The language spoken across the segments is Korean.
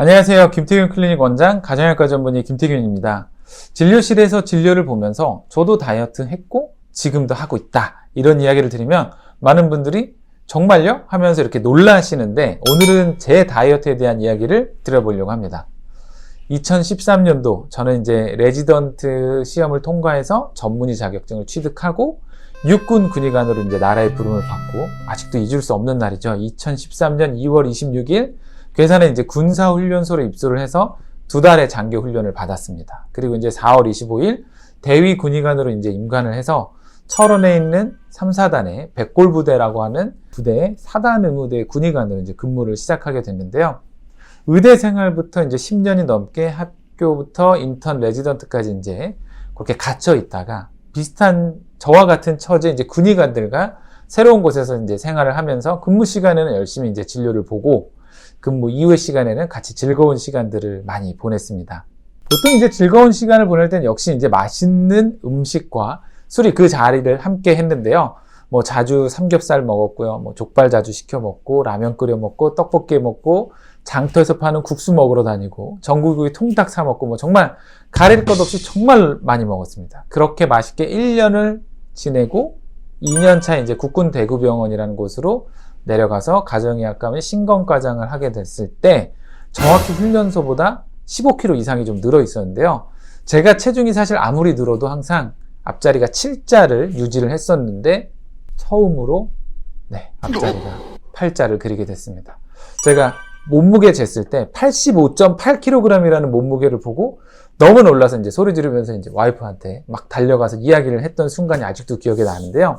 안녕하세요. 김태균 클리닉 원장 가정의학과 전문의 김태균입니다. 진료실에서 진료를 보면서 저도 다이어트 했고 지금도 하고 있다 이런 이야기를 드리면 많은 분들이 정말요? 하면서 이렇게 놀라시는데 오늘은 제 다이어트에 대한 이야기를 드려보려고 합니다. 2013년도 저는 이제 레지던트 시험을 통과해서 전문의 자격증을 취득하고 육군 군의관으로 이제 나라의 부름을 받고 아직도 잊을 수 없는 날이죠. 2013년 2월 26일 괴산에 이제 군사훈련소로 입소를 해서 2달의 장교 훈련을 받았습니다. 그리고 이제 4월 25일 대위 군의관으로 이제 임관을 해서 철원에 있는 3, 4단의 백골부대라고 하는 부대의 4단 의무대 군의관으로 이제 근무를 시작하게 됐는데요. 의대 생활부터 이제 10년이 넘게 학교부터 인턴 레지던트까지 이제 그렇게 갇혀 있다가 비슷한 저와 같은 처지 이제 군의관들과 새로운 곳에서 이제 생활을 하면서 근무 시간에는 열심히 이제 진료를 보고 근무 이후의 시간에는 같이 즐거운 시간들을 많이 보냈습니다. 보통 이제 즐거운 시간을 보낼 때는 역시 이제 맛있는 음식과 술이 그 자리를 함께 했는데요. 뭐 자주 삼겹살 먹었고요. 뭐 족발 자주 시켜 먹고 라면 끓여 먹고 떡볶이 먹고 장터에서 파는 국수 먹으러 다니고 전국의 통닭 사 먹고 뭐 정말 가릴 것 없이 정말 많이 먹었습니다. 그렇게 맛있게 1년을 지내고 2년차 이제 국군 대구병원이라는 곳으로 내려가서 가정의학과 신경과장을 하게 됐을 때 정확히 훈련소보다 15kg 이상이 좀 늘어 있었는데요. 제가 체중이 사실 아무리 늘어도 항상 앞자리가 7자를 유지를 했었는데 처음으로 앞자리가 8자를 그리게 됐습니다. 제가 몸무게 쟀을 때 85.8kg이라는 몸무게를 보고 너무 놀라서 이제 소리 지르면서 이제 와이프한테 막 달려가서 이야기를 했던 순간이 아직도 기억에 나는데요.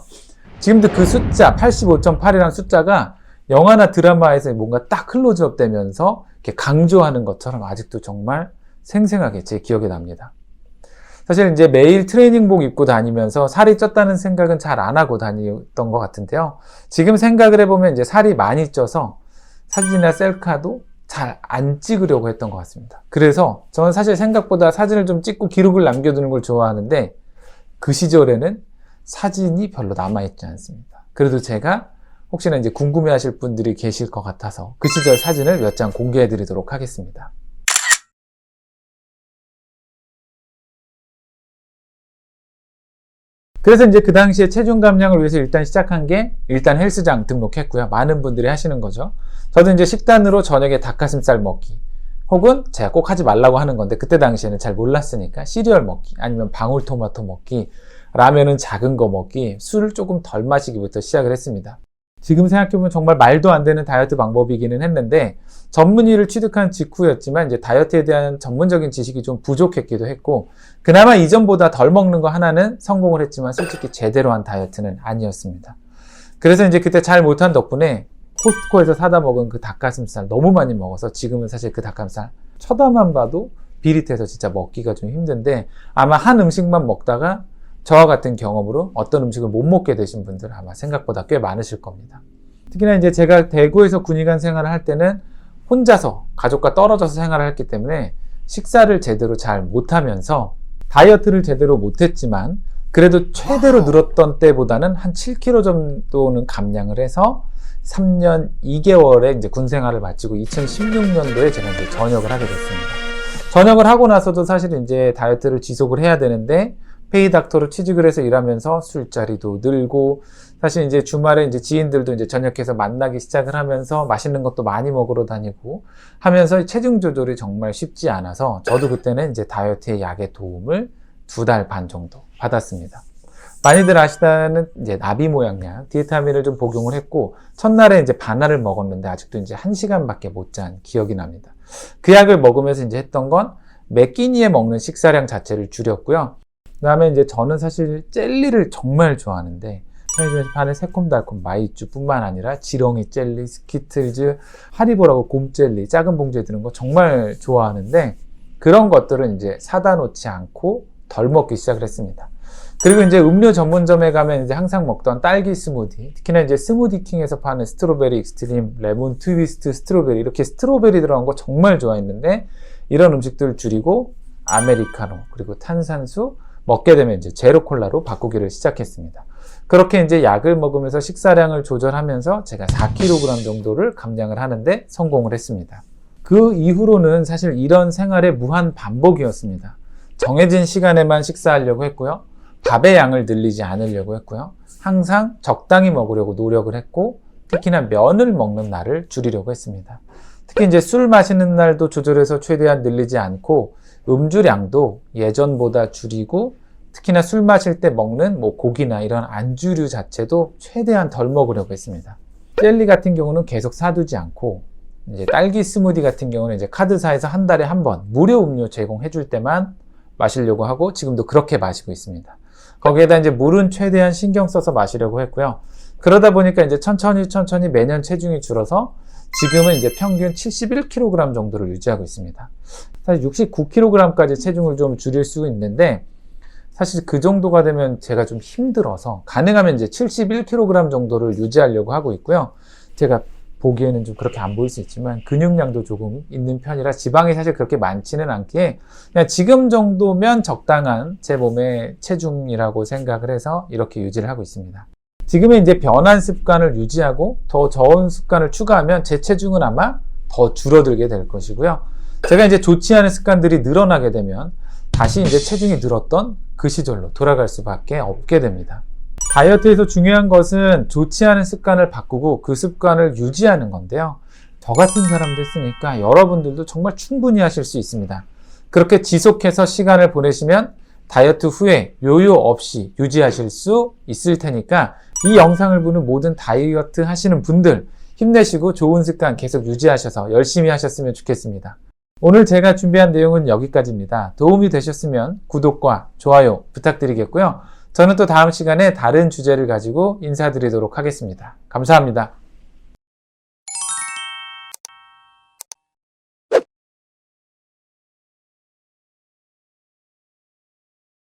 지금도 그 숫자 85.8이라는 숫자가 영화나 드라마에서 뭔가 딱 클로즈업 되면서 이렇게 강조하는 것처럼 아직도 정말 생생하게 제 기억에 납니다. 사실 이제 매일 트레이닝복 입고 다니면서 살이 쪘다는 생각은 잘 안 하고 다녔던 것 같은데요. 지금 생각을 해보면 이제 살이 많이 쪄서 사진이나 셀카도 잘 안 찍으려고 했던 것 같습니다. 그래서 저는 사실 생각보다 사진을 좀 찍고 기록을 남겨두는 걸 좋아하는데 그 시절에는 사진이 별로 남아있지 않습니다. 그래도 제가 혹시나 이제 궁금해하실 분들이 계실 것 같아서 그 시절 사진을 몇 장 공개해 드리도록 하겠습니다. 그래서 이제 그 당시에 체중 감량을 위해서 일단 시작한 게 일단 헬스장 등록했고요. 많은 분들이 하시는 거죠. 저도 이제 식단으로 저녁에 닭가슴살 먹기 혹은 제가 꼭 하지 말라고 하는 건데 그때 당시에는 잘 몰랐으니까 시리얼 먹기 아니면 방울토마토 먹기 라면은 작은 거 먹기 술을 조금 덜 마시기부터 시작을 했습니다. 지금 생각해보면 정말 말도 안 되는 다이어트 방법이기는 했는데 전문의를 취득한 직후였지만 이제 다이어트에 대한 전문적인 지식이 좀 부족했기도 했고 그나마 이전보다 덜 먹는 거 하나는 성공을 했지만 솔직히 제대로 한 다이어트는 아니었습니다. 그래서 이제 그때 잘 못한 덕분에 코스트코에서 사다 먹은 그 닭가슴살 너무 많이 먹어서 지금은 사실 그 닭가슴살 쳐다만 봐도 비릿해서 진짜 먹기가 좀 힘든데 아마 한 음식만 먹다가 저와 같은 경험으로 어떤 음식을 못 먹게 되신 분들 아마 생각보다 꽤 많으실 겁니다. 특히나 이제 제가 대구에서 군의관 생활을 할 때는 혼자서 가족과 떨어져서 생활을 했기 때문에 식사를 제대로 잘 못하면서 다이어트를 제대로 못했지만 그래도 최대로 늘었던 때보다는 한 7kg 정도는 감량을 해서 3년 2개월에 이제 군 생활을 마치고 2016년도에 제가 이제 전역을 하게 됐습니다. 전역을 하고 나서도 사실 이제 다이어트를 지속을 해야 되는데 페이 닥터로 취직을 해서 일하면서 술자리도 늘고 사실 이제 주말에 이제 지인들도 이제 전역해서 만나기 시작을 하면서 맛있는 것도 많이 먹으러 다니고 하면서 체중 조절이 정말 쉽지 않아서 저도 그때는 이제 다이어트의 약의 도움을 2달 반 정도 받았습니다. 많이들 아시다는 이제 나비 모양약 디에타민을 좀 복용을 했고 첫날에 이제 반알을 먹었는데 아직도 이제 1시간밖에 못 잔 기억이 납니다. 그 약을 먹으면서 이제 했던 건 매 끼니에 먹는 식사량 자체를 줄였고요. 그 다음에 이제 저는 사실 젤리를 정말 좋아하는데 편의점에서 파는 새콤달콤 마이쮸 뿐만 아니라 지렁이 젤리, 스키틀즈, 하리보라고 곰젤리 작은 봉지에 드는 거 정말 좋아하는데 그런 것들은 이제 사다 놓지 않고 덜 먹기 시작을 했습니다. 그리고 이제 음료 전문점에 가면 이제 항상 먹던 딸기 스무디, 특히나 이제 스무디킹에서 파는 스트로베리 익스트림, 레몬 트위스트 스트로베리 이렇게 스트로베리 들어간 거 정말 좋아했는데 이런 음식들을 줄이고 아메리카노 그리고 탄산수 먹게 되면 이제 제로 콜라로 바꾸기를 시작했습니다. 그렇게 이제 약을 먹으면서 식사량을 조절하면서 제가 4kg 정도를 감량을 하는데 성공을 했습니다. 그 그 이후로는 사실 이런 생활의 무한 반복이었습니다. 정해진 시간에만 식사하려고 했고요. 밥의 양을 늘리지 않으려고 했고요. 항상 적당히 먹으려고 노력을 했고, 특히나 면을 먹는 날을 줄이려고 했습니다. 특히 이제 술 마시는 날도 조절해서 최대한 늘리지 않고, 음주량도 예전보다 줄이고, 특히나 술 마실 때 먹는 고기나 이런 안주류 자체도 최대한 덜 먹으려고 했습니다. 젤리 같은 경우는 계속 사두지 않고, 이제 딸기 스무디 같은 경우는 이제 카드사에서 한 달에 한 번 무료 음료 제공해 줄 때만 마시려고 하고, 지금도 그렇게 마시고 있습니다. 거기에다 이제 물은 최대한 신경 써서 마시려고 했고요. 그러다 보니까 이제 천천히 매년 체중이 줄어서 지금은 이제 평균 71kg 정도를 유지하고 있습니다. 사실 69kg까지 체중을 좀 줄일 수 있는데, 사실 그 정도가 되면 제가 좀 힘들어서 가능하면 이제 71kg 정도를 유지하려고 하고 있고요. 제가 보기에는 좀 그렇게 안 보일 수 있지만 근육량도 조금 있는 편이라 지방이 사실 그렇게 많지는 않기에 그냥 지금 정도면 적당한 제 몸의 체중이라고 생각을 해서 이렇게 유지를 하고 있습니다. 지금은 이제 변한 습관을 유지하고 더 좋은 습관을 추가하면 제 체중은 아마 더 줄어들게 될 것이고요. 제가 이제 좋지 않은 습관들이 늘어나게 되면 다시 이제 체중이 늘었던 그 시절로 돌아갈 수밖에 없게 됩니다. 다이어트에서 중요한 것은 좋지 않은 습관을 바꾸고 그 습관을 유지하는 건데요. 저 같은 사람도 있으니까 여러분들도 정말 충분히 하실 수 있습니다. 그렇게 지속해서 시간을 보내시면 다이어트 후에 요요 없이 유지하실 수 있을 테니까 이 영상을 보는 모든 다이어트 하시는 분들 힘내시고 좋은 습관 계속 유지하셔서 열심히 하셨으면 좋겠습니다. 오늘 제가 준비한 내용은 여기까지입니다. 도움이 되셨으면 구독과 좋아요 부탁드리겠고요. 저는 또 다음 시간에 다른 주제를 가지고 인사드리도록 하겠습니다. 감사합니다.